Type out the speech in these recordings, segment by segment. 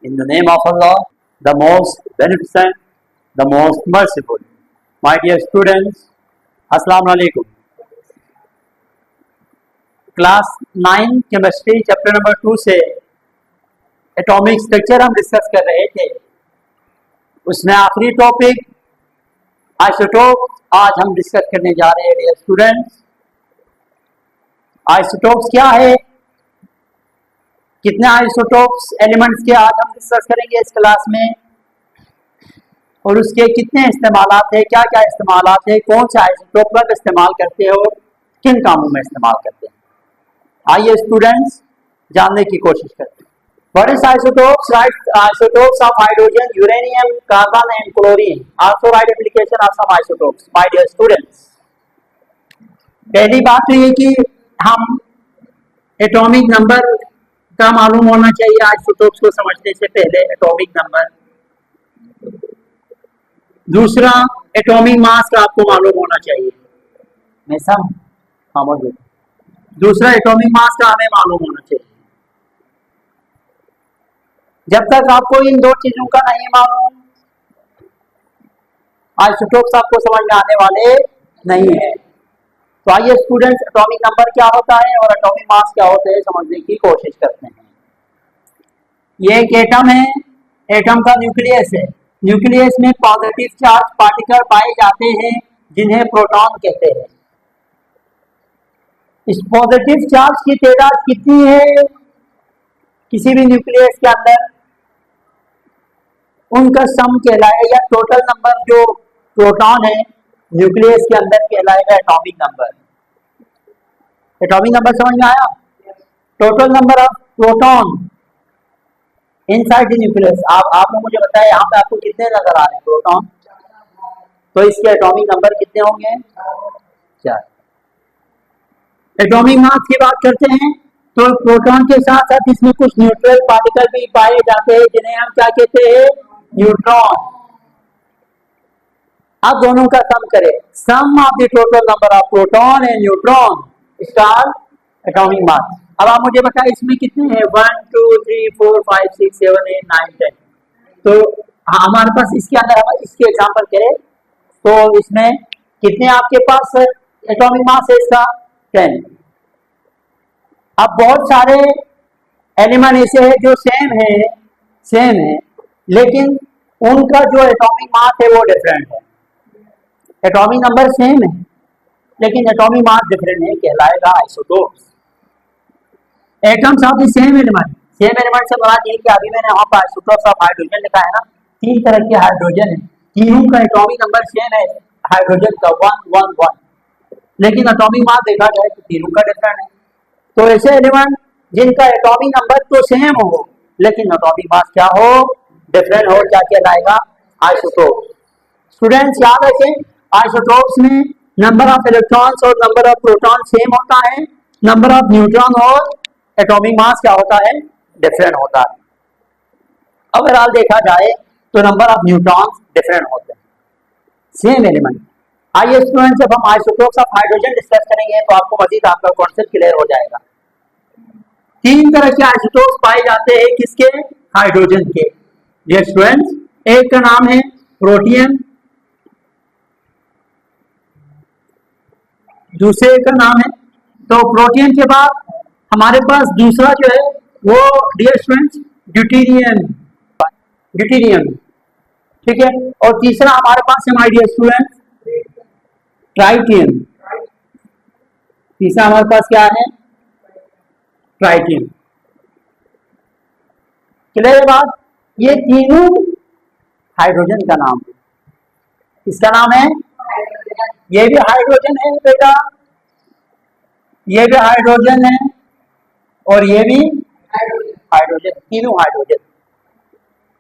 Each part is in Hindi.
In the name of Allah, the most beneficent, the most merciful. My dear students, Assalamu alaikum. Class 9 chemistry chapter number 2 से एटॉमिक स्ट्रक्चर हम डिस्कस कर रहे थे। उसमें आखिरी टॉपिक आइसोटोप आज हम डिस्कस करने जा रहे हैं। डियर स्टूडेंट्स, आइसोटोप्स क्या है, कितने आइसोटोप्स एलिमेंट्स के आज हम डिस्कस करेंगे इस क्लास में, और उसके कितने इस्तेमालात है, क्या क्या इस्तेमालात है, कौन सा आइसोटोप कब इस्तेमाल करते हो, किन कामों में इस्तेमाल करते हैं। आइए स्टूडेंट्स जानने की कोशिश करते हैं। What is isotopes? Isotopes of hydrogen, uranium, carbon and chlorine. Also write application of some isotopes. My dear students, पहली बात तो ये कि हम एटॉमिक नंबर का मालूम होना चाहिए आइसोटोप्स को समझने से पहले। एटॉमिक नंबर, दूसरा एटॉमिक मास का आपको मालूम होना चाहिए। मैं सब खामोश, दूसरा एटॉमिक मास का हमें मालूम होना चाहिए। जब तक आपको इन दो चीजों का नहीं मालूम, आइसोटोप्स आपको समझ में आने वाले नहीं है। तो आइए स्टूडेंट्स, एटॉमिक नंबर क्या होता है और एटॉमिक मास क्या होते हैं समझने की कोशिश करते हैं। ये एक एटम है, एटम का न्यूक्लियस है। न्यूक्लियस में पॉजिटिव चार्ज पार्टिकल पाए जाते हैं जिन्हें प्रोटॉन कहते हैं। इस पॉजिटिव चार्ज की तादाद कितनी है किसी भी न्यूक्लियस के अंदर, उनका सम कहलाएगा। टोटल नंबर जो प्रोटॉन है न्यूक्लियस के अंदर कहलाएगा एटॉमिक नंबर। एटॉमिक नंबर समझ में आया? Total number of proton inside the nucleus. आपने मुझे बताया यहाँ पे आपको कितने नजर आ रहे हैं प्रोटॉन, तो इसके एटॉमिक नंबर कितने होंगे? 4। एटॉमिक मास की बात करते हैं तो प्रोटॉन के साथ साथ इसमें कुछ न्यूट्रल पार्टिकल भी पाए जाते हैं जिन्हें हम क्या कहते हैं? न्यूट्रॉन। अब दोनों का सम करें, sum of the total number of proton and neutron star atomic mass. अब आप मुझे बताएं इसमें कितने हैं? 1 2 3 4 5 6 7 8 9 10। तो हमारे पास इसके अंदर हम इसके एग्जांपल करें तो इसमें कितने आपके पास एटॉमिक मास है? इसका 10। अब बहुत सारे एलिमेंट ऐसे हैं जो सेम है लेकिन उनका जो एटॉमिक मास है वो डिफरेंट है। एटॉमिक नंबर सेम है लेकिन एटॉमिक मास डिफरेंट है, कहलाएगा isotopes. Atoms of the same element से बात ये कि अभी मैंने वहां पर आइसोटोप्स ऑफ हाइड्रोजन लिखा है ना। 3 तरह के हाइड्रोजन है, तीनों का एटॉमिक नंबर सेम है, हाइड्रोजन का 1 1 1, लेकिन एटॉमिक मास देखा जाए तो तीनों का डिफरेंट है। तो ऐसे एलिमेंट जिनका एटॉमिक नंबर तो सेम हो लेकिन एटॉमिक मास क्या हो? डिफरेंट हो, क्या कहलाएगा? आइसोटोप। स्टूडेंट्स याद रखें, आइसोटोप्स में नंबर ऑफ इलेक्ट्रॉन्स और नंबर ऑफ प्रोटॉन सेम होता है, नंबर ऑफ न्यूट्रॉन और एटॉमिक मास क्या होता है? डिफरेंट होता है। ओवरऑल देखा जाए तो नंबर ऑफ न्यूट्रॉन्स डिफरेंट होते हैं, सेम एलिमेंट। आइए स्टूडेंट्स, जब हम आइसोटोप्स ऑफ हाइड्रोजन डिस्कस करेंगे तो आपको मजीद आपका कॉन्सेप्ट क्लियर हो जाएगा। 3 तरह के आइसोटोप्स पाए जाते हैं, किसके? हाइड्रोजन के। डियर स्टूडेंट्स, एक का नाम है प्रोटियम, दूसरे का नाम है, तो प्रोटियम के बाद हमारे पास दूसरा जो है वो डियर स्टूडेंट्स ड्यूटेरियम, ठीक है। और तीसरा हमारे पास है माय डियर स्टूडेंट्स ट्राइटियम। तीसरा हमारे पास क्या है? ट्राइटियम। क्लियर बात? ये तीनों हाइड्रोजन का नाम है। किसका नाम है? ये भी हाइड्रोजन है बेटा, ये भी हाइड्रोजन है और ये भी हाइड्रोजन, तीनों हाइड्रोजन।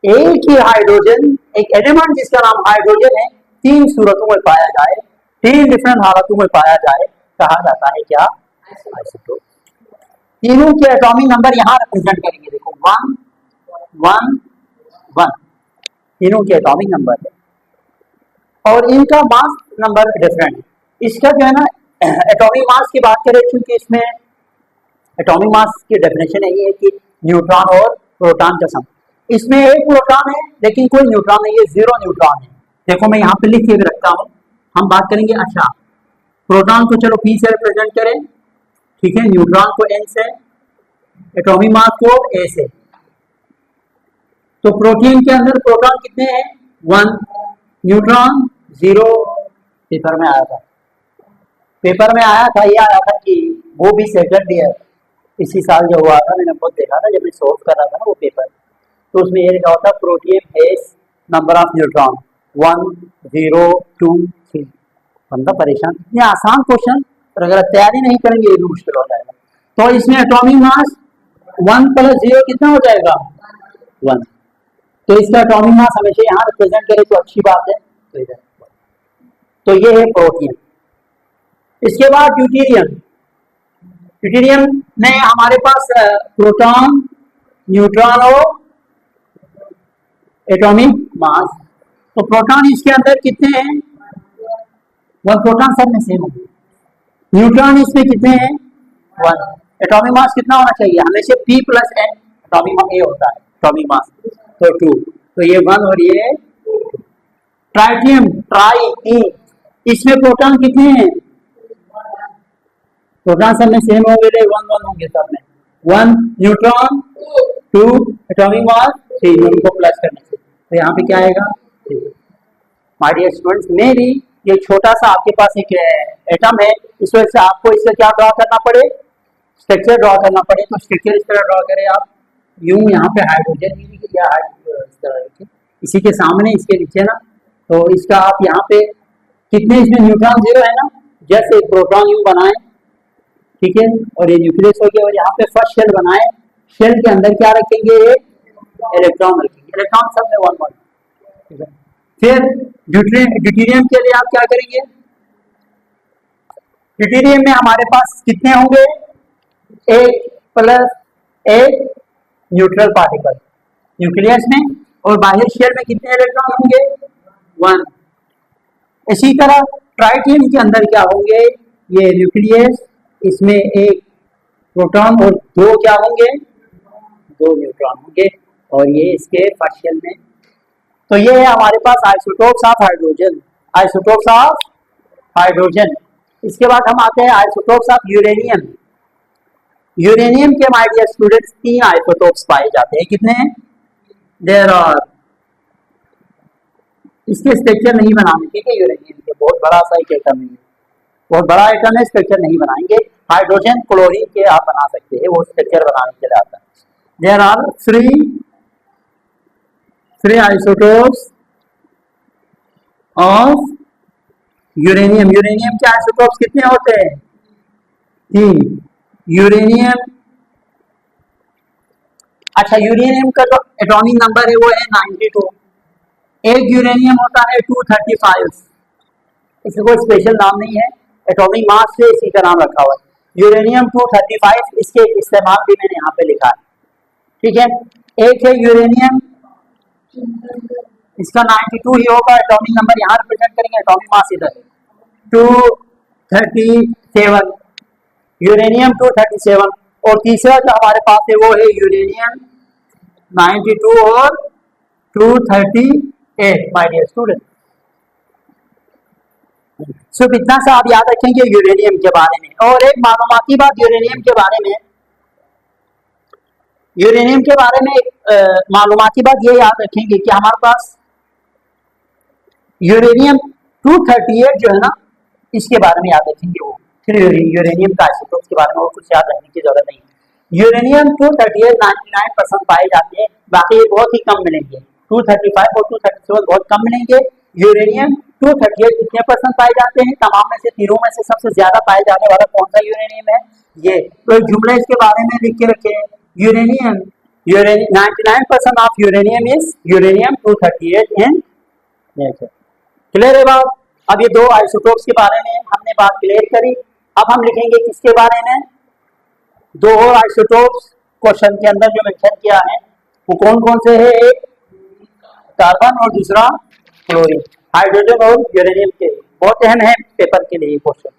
एक ही हाइड्रोजन, एक एलिमेंट जिसका नाम हाइड्रोजन है, 3 सूरतों में पाया जाए, 3 डिफरेंट हालतों में पाया जाए, कहा जाता है क्या? आइसोटोप। तीनों के एटॉमिक नंबर यहाँ रिप्रेजेंट करेंगे, देखो 1 1 1, तीनों के एटॉमिक नंबर है और इनका मास नंबर डिफरेंट है। इसका जो है ना एटॉमिक मास की बात करें, क्योंकि इसमें एटॉमिक मास की डेफिनेशन यही है कि न्यूट्रॉन और प्रोटॉन का सम। इसमें एक प्रोटॉन है लेकिन कोई न्यूट्रॉन नहीं है, 0 न्यूट्रॉन है। देखो मैं यहाँ पे लिख के भी रखता हूँ। हम बात करेंगे, अच्छा प्रोटॉन को चलो P से रिप्रेजेंट करें, ठीक है, न्यूट्रॉन को N से, एटॉमिक मास को A से। तो प्रोटीन के अंदर प्रोटॉन कितने हैं? 1, न्यूट्रॉन 0। पेपर में आया था, पेपर में आया था, ये आया था कि वो भी सेकंड ईयर इसी साल जो हुआ था, मैंने बहुत देखा था जब मैं सोल्व कर रहा था ना वो पेपर, तो उसमें ये लिखा होता protein has number of neutron 1, 0, 2, 3। बंदा परेशान, इतने आसान क्वेश्चन, और अगर तैयारी नहीं करेंगे ये भी मुश्किल हो जाएगा। तो इसमें एटॉमिक मास 1 + 0 कितना हो जाएगा? 1। तो इसका एटॉमिक मास हमेशा यहाँ रिप्रेजेंट करे तो अच्छी बात है। तो ये है प्रोटीन। इसके बाद ड्यूटेरियम। ड्यूटेरियम में हमारे पास प्रोटॉन, न्यूट्रॉन और एटॉमिक मास। तो प्रोटॉन इसके अंदर कितने हैं? 1 प्रोटॉन सब में सेम होंगे। न्यूट्रॉन इसमें कितने हैं? 1। एटॉमिक मास कितना होना चाहिए? हमेशा P + N atomic mass A होता है, एटॉमिक मास तो 2। तो ये 1 और ये ट्राइटियम, ट्राई, इसमें प्रोटॉन कितने हैं? प्रोटॉन सब में सेम होंगे, 1 1 होंगे सब में। 1 न्यूट्रॉन, 2 एटॉमिक मास, 3 उनको प्लस करने से तो यहाँ पे क्या आएगा? माय डियर स्टूडेंट्स, मे भी ये छोटा सा आपके पास एक एटम है, इस वजह से आपको इससे क्या ड्रॉ करना पड़े? स्ट्रक्चर ड्रॉ करना पड़े। तो स्ट्रक्चर इस तरह ड्रॉ करें आप, यूं यहाँ पे हाइड्रोजन या इस तरह इसी के सामने इसके नीचे ना, तो इसका आप यहाँ पे कितने, इसमें न्यूट्रॉन 0 है ना, जैसे प्रोटॉन यूं बनाए, ठीक है, और ये न्यूक्लियस हो गया, और यहाँ पे फर्स्ट शेल बनाए, शेल के अंदर क्या रखेंगे? इलेक्ट्रॉन रखेंगे, इलेक्ट्रॉन सब में 1 1, ठीक है। फिर ड्यूटेरियम के लिए आप क्या करेंगे? ड्यूटेरियम में हमारे पास कितने होंगे? 1 + 1 न्यूट्रल पार्टिकल न्यूक्लियस में, और बाहर शेल में कितने इलेक्ट्रॉन होंगे? 1। इसी तरह ट्राइटियम के अंदर क्या होंगे? ये न्यूक्लियस, इसमें 1 प्रोटॉन और 2 क्या होंगे? 2 न्यूट्रॉन होंगे, और ये इसके फर्स्ट शेल में। तो ये है हमारे पास isotopes of hydrogen, isotopes of hydrogen. इसके बाद हम आते हैं आइसोटोप्स ऑफ यूरेनियम। यूरेनियम के माय डियर स्टूडेंट्स 3 आइसोटोप्स पाए जाते हैं। कितने हैं? देयर आर, इसके स्ट्रक्चर नहीं बनाने, ठीक है, यूरेनियम के बहुत बड़ा सा एक एटम है, बहुत बड़ा एटम है, स्ट्रक्चर नहीं बनाएंगे। हाइड्रोजन क्लोरीन के आप बना सकते हैं, वो स्ट्रक्चर बनाने के लिए आता है। There are 3 isotopes of uranium. Uranium के आइसोटोप्स कितने होते हैं? 3। यूरेनियम, अच्छा यूरेनियम का जो एटॉमिक नंबर है वो है 92। एक यूरेनियम होता है 235, इसका कोई स्पेशल नाम नहीं है, एटॉमिक मास से इसी का नाम रखा हुआ है यूरेनियम 235। इसके इस्तेमाल भी मैंने यहाँ पे लिखा है, ठीक है। एक है यूरेनियम, इसका 92 ही होगा, एटॉमिक नंबर यहाँ रिप्रेजेंट करेंगे, एटॉमिक मास इधर 237, यूरेनियम 237। और तीसरा जो हमारे पास है वो है यूरेनियम 92 और 238 माय डियर स्टूडेंट। सिर्फ इतना सा आप याद रखेंगे यूरेनियम के बारे में। और एक मालूमाती बात यूरेनियम के बारे में, यूरेनियम के बारे में मालूमाती बात ये याद रखेंगे कि हमारे पास यूरेनियम 238 जो है ना, इसके बारे में याद रखेंगे वो। फिर यूरेनियम का आइसोटोप के बारे में वो कुछ याद रखने की जरूरत नहीं है। यूरेनियम 238 99% पाए जाते हैं, बाकी ये बहुत ही कम मिलेंगे। 235 और 237 बहुत कम मिलेंगे। यूरेनियम 238 कितने % पाए जाते हैं? तमाम में से, तीनों में से सबसे ज्यादा पाए जाने वाला कौन सा यूरेनियम है? ये। तो जुमला इसके बारे में लिख के रखे, uranium 99% of uranium is uranium 238 in nature. Clear है बात? अब ये 2 आइसोटोप्स के बारे में हमने बात क्लियर करी। अब हम लिखेंगे किसके बारे में? 2 और आइसोटोप्स क्वेश्चन के अंदर जो मेंशन किया है वो कौन कौन से है? एक कार्बन और दूसरा क्लोरीन। हाइड्रोजन और यूरेनियम के बहुत अहम है पेपर के लिए क्वेश्चन।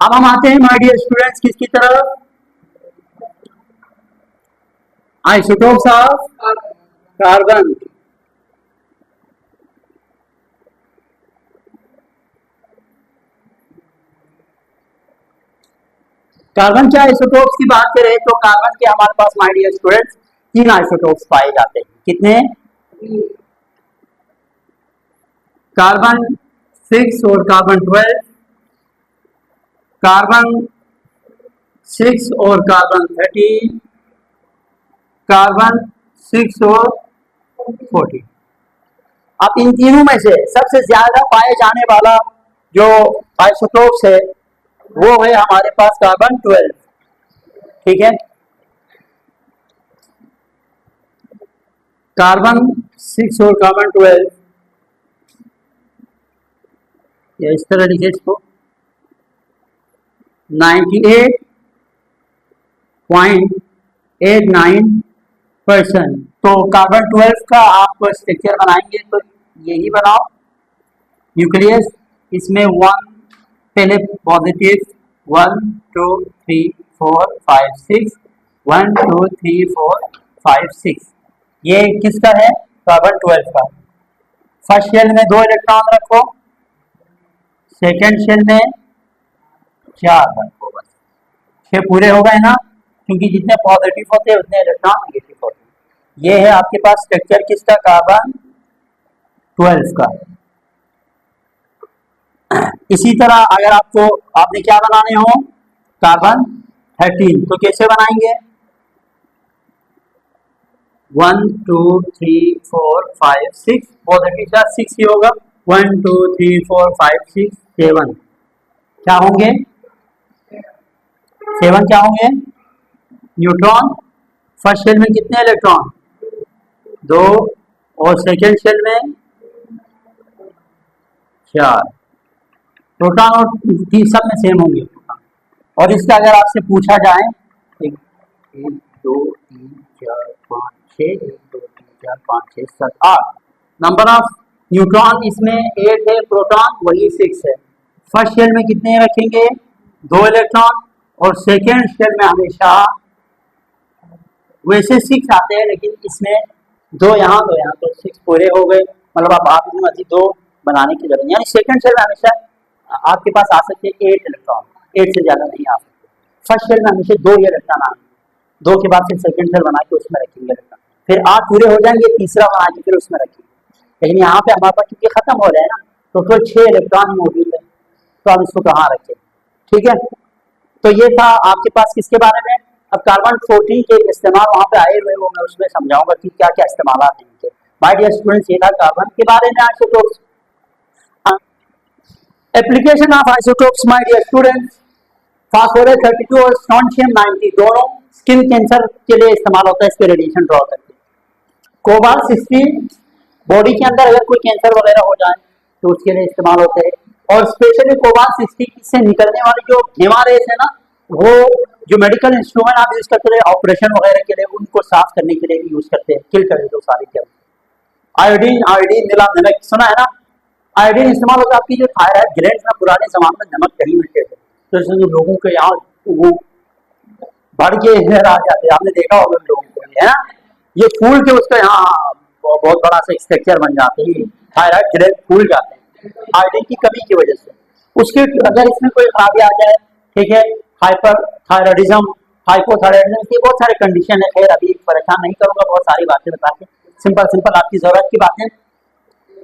अब हम आते हैं माय डियर स्टूडेंट्स किसकी तरफ? Isotopes of carbon. कार्बन के आइसोटोप्स की बात करें तो कार्बन के हमारे पास माय डियर स्टूडेंट्स 3 आइसोटोप्स पाए जाते हैं। कितने? कार्बन 6 और कार्बन 12, कार्बन 6 और कार्बन 13, कार्बन 6 और 14। अब इन तीनों में से सबसे ज्यादा पाए जाने वाला जो आइसोटोप्स है वो है हमारे पास कार्बन 12। ठीक है, कार्बन 6 और कार्बन 12, या इस तरह लिखे इसको 98.89%। तो कार्बन 12 का आप स्ट्रक्चर बनाएंगे तो यही बनाओ, न्यूक्लियस। इसमें 1 पहले पॉजिटिव 1 2 3 4 5 6, 1 2 3 4 5 6, ये किसका है? कार्बन 12 का। फर्स्ट शेल में 2 इलेक्ट्रॉन रखो, सेकेंड शेल में 4 रखो, बस 6 पूरे हो गए ना, क्योंकि जितने पॉजिटिव होते हैं उतने इलेक्ट्रॉन नेगेटिव होते हैं। ये है आपके पास स्ट्रक्चर किसका? कार्बन 12 का। इसी तरह अगर आपने क्या बनाने हो? कार्बन 13, तो कैसे बनाएंगे? 1 2 3 4 5 6, पॉजिटिव चार्ज 6 ही होगा। 1 2 3 4 5 6 7 क्या होंगे? 7 क्या होंगे? न्यूट्रॉन। फर्स्ट शेल में कितने इलेक्ट्रॉन? 2, और सेकेंड शेल में 4। प्रोटॉन और सब में सेम होंगे। और इसका अगर आपसे पूछा जाए 1 2 3 4 5 6, 1 2 3 4 5 6 7 8 नंबर ऑफ न्यूट्रॉन इसमें 8 है, प्रोटॉन वही 6 है। फर्स्ट शेल में कितने रखेंगे? 2 इलेक्ट्रॉन, और सेकेंड शेल में हमेशा वैसे 6 आते हैं, लेकिन इसमें 2 यहाँ 2 यहाँ, तो 6 पूरे हो गए। मतलब आप इसमें मजीद 2 बनाने की जरूरत, यानी सेकेंड शेल में हमेशा आपके पास आ सकते हैं 8 इलेक्ट्रॉन, 8 से ज्यादा नहीं आ सकते। फर्स्ट शेल में हमेशा 2 इलेक्ट्रॉन आएंगे, 2 के बाद फिर सेकेंड शेल बना के उसमें रखेंगे इलेक्ट्रॉन, फिर 8 पूरे हो जाएंगे, तीसरा बना के फिर उसमें रखेंगे। लेकिन यहाँ पे हमारे पास चूंकि खत्म हो रहे हैं ना, तो फिर 6 इलेक्ट्रॉन मौजूद है, तो आप इसको कहाँ रखें? ठीक है, तो ये था आपके पास किसके बारे में। अब कार्बन 14 के इस्तेमाल वहाँ पे आए हुए वो मैं उसमें समझाऊंगा कि क्या क्या इस्तेमाल हैं इनके। माय डियर स्टूडेंट्स, ये था कार्बन के बारे में isotopes. Application of isotopes my dear students, phosphorus 32 और स्ट्रोंशियम 90 दोनों स्किन कैंसर के लिए इस्तेमाल होता है, इसके रेडिएशन ड्रॉ करके। कोबाल्ट 16 बॉडी के अंदर अगर कोई कैंसर वगैरह हो जाए तो उसके लिए इस्तेमाल होते हैं। और स्पेशली कोबाल्ट 16 से निकलने वाली जो गेमा रेस है ना, वो जो मेडिकल इंस्ट्रूमेंट आप यूज करते हैं ऑपरेशन वगैरह के लिए, उनको साफ करने के लिए भी यूज करते हैं, किल कर दो सारी केमिकल। आयोडीन नीला नमक सुना है ना, आयोडीन इस्तेमाल होता है आपकी जो थायराइड ग्लैंड में पुराने जमाने में नमक कहीं मिलते थे, तो इसमें जो लोगों के यहाँ वो बढ़ के हेयर आ जाते, आपने देखा होगा लोगों को, है ना, ये फूल के उसका यहाँ बहुत बड़ा सा स्ट्रक्चर बन जाते हैं, थायराइड ग्लैंड फूल जाते हैं आयोडीन की कमी की वजह से। उसके अगर इसमें कोई खराबी आ जाए, ठीक है, हाइपर थायराइडिज्म, हाइपोथायराइडिज्म की बहुत सारे कंडीशन है। खैर अभी परेशान नहीं करूंगा, बहुत सारी बातें बता के, सिंपल आपकी जरूरत की बातें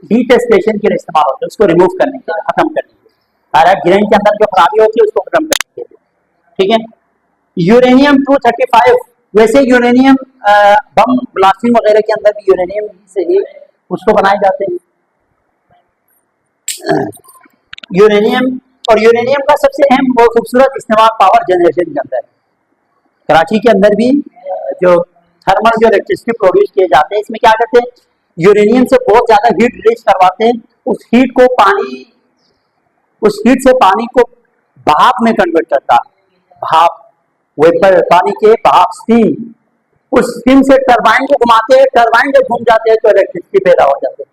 डिटेस्टेशन के लिए इस्तेमाल होते हैं, उसको रिमूव करने के लिए, खत्म करने के लिए, थायराइड ग्लैंड के अंदर जो खराबी होती है उसको खत्म करने के लिए। ठीक है, यूरेनियम 235, वैसे यूरेनियम बम ब्लास्टिंग वगैरह के अंदर भी यूरेनियम से ही उसको बनाए जाते हैं यूरेनियम। और यूरेनियम का सबसे अहम और खूबसूरत इस्तेमाल पावर जनरेशन के अंदर है। कराची के अंदर भी जो थर्मल जो इलेक्ट्रिसिटी प्रोड्यूस किए जाते हैं, इसमें क्या करते हैं, यूरेनियम से बहुत ज्यादा हीट रिलीज करवाते हैं, उस हीट से पानी को भाप में कन्वर्ट करता है, भाप, वेपर, पानी के भाप, स्टीम, उस स्टीम से टरबाइन को घुमाते हैं, टरबाइन जब घूम जाते हैं तो इलेक्ट्रिसिटी पैदा हो जाती है।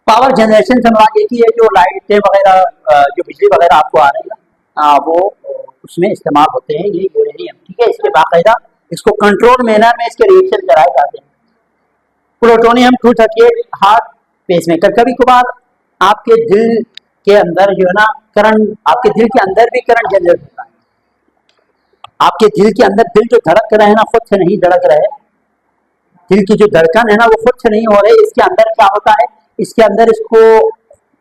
पावर जनरेशन से मुराद एक ही है, जो लाइटें वगैरह जो बिजली वगैरह आपको आ रही है वो उसमें इस्तेमाल होते हैं ये यूरेनियम। ठीक है, इसके बाकायदा इसको कंट्रोल मैनर में इसके रिएक्शन कराए जाते हैं। Plutonium 238 heart pacemaker. कभी कभार आपके दिल के अंदर जो है ना करंट, आपके दिल के अंदर भी करंट जनरेट होता है। आपके दिल के अंदर दिल जो धड़क रहे हैं ना, खुद से नहीं धड़क रहे, दिल की जो धड़कन है ना वो खुद से नहीं हो रही। इसके अंदर क्या होता है, इसके अंदर इसको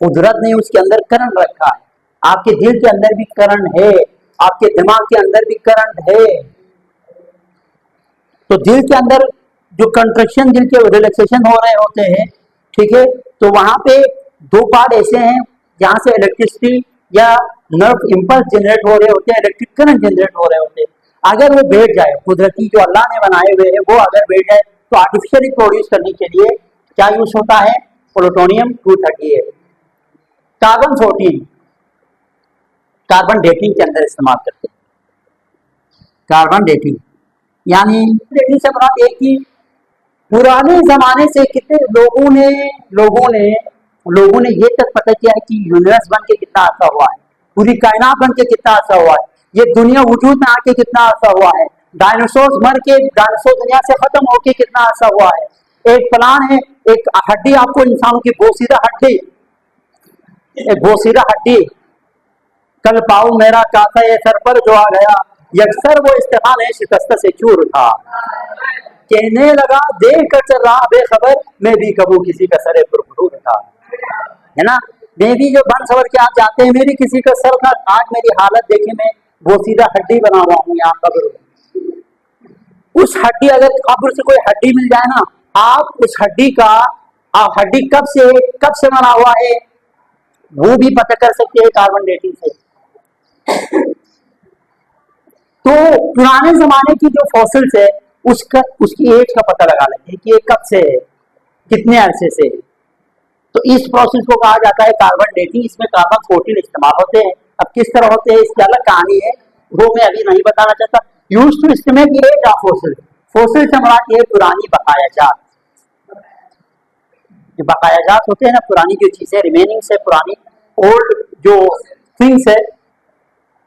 कुदरत ने उसके अंदर करंट रखा है। आपके दिल के अंदर भी करंट है, आपके दिमाग के अंदर भी करंट है। तो दिल के अंदर जो कंट्रैक्शन, दिल के रिलैक्सेशन हो रहे होते हैं, ठीक है, तो वहां पे दो पार्ट ऐसे हैं जहां से इलेक्ट्रिसिटी या नर्व इंपल्स जनरेट हो रहे होते हैं, इलेक्ट्रिक करंट जनरेट हो रहे होते हैं। अगर वो बैठ जाए, कुदरती जो अल्लाह ने बनाए हुए हैं वो अगर बैठ जाए, तो आर्टिफिशियली प्रोड्यूस करने के लिए क्या यूज होता है, प्लूटोनियम 238। कार्बन 14 कार्बन डेटिंग के अंदर इस्तेमाल करते हैं। कार्बन डेटिंग यानी डेटिंग से बना एक ही पुराने जमाने से कितने लोगों ने ये तक पता किया है कि यूनिवर्स बन के कितना अर्सा हुआ है, पूरी कायनात बन के कितना अर्सा हुआ है, ये दुनिया वजूद में आके कितना अर्सा हुआ है, डायनासोर मर के डायनासोर दुनिया से खत्म होके कितना अर्सा हुआ है। एक प्लान है, एक हड्डी आपको इंसान की बोसीदा हड्डी, एक बोसीदा हड्डी, कल पाऊ मेरा काता ये सर पर जो आ गया, यकसर वो इस्तेमाल है शिकस्त से चूर था, कहने लगा देख कर चल रहा बेखबर, मैं भी कबू किसी का सरे पुरखरूर था, है ना। मैं भी जो बन सवर के आप जाते हैं, मेरी किसी का सर था, आज मेरी हालत देखे, मैं बोसीदा हड्डी बना हुआ हूँ यहाँ कब्र। उस हड्डी, अगर कब्र से कोई हड्डी मिल जाए ना, आप उस हड्डी का, हड्डी कब से बना हुआ है वो भी पता कर सकते हैं कार्बन डेटिंग से। तो पुराने जमाने की जो फॉसिल्स है उसकी एज का पता लगा लेते हैं कि ये कब से है, कितने अरसे से है। तो इस प्रोसेस को कहा जाता है कार्बन डेटिंग। इसमें कार्बन 14 इस्तेमाल होते हैं। अब किस तरह होते हैं इसकी अलग कहानी है, वो मैं अभी नहीं बताना चाहता। Use to estimate age of fossil, fossil से मराठी है पुरानी बकाया जात। जो बकाया जात होते हैं ना, पुरानी जो चीजें रिमेनिंग से, पुरानी ओल्ड जो थिंग्स है,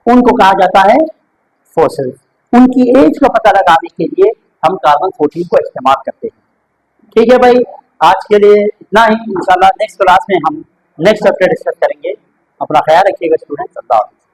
उनको कहा जाता है फॉसिल। उनकी एज का पता लगाने के लिए हम कार्बन 14 को इस्तेमाल करते हैं। ठीक है भाई, आज के लिए इतना ही। इंशाल्लाह नेक्स्ट क्लास में हम नेक्स्ट चैप्टर डिस्कस करेंगे। अपना ख्याल रखिएगा स्टूडेंट्स। अल्लाह हाफ़िज़।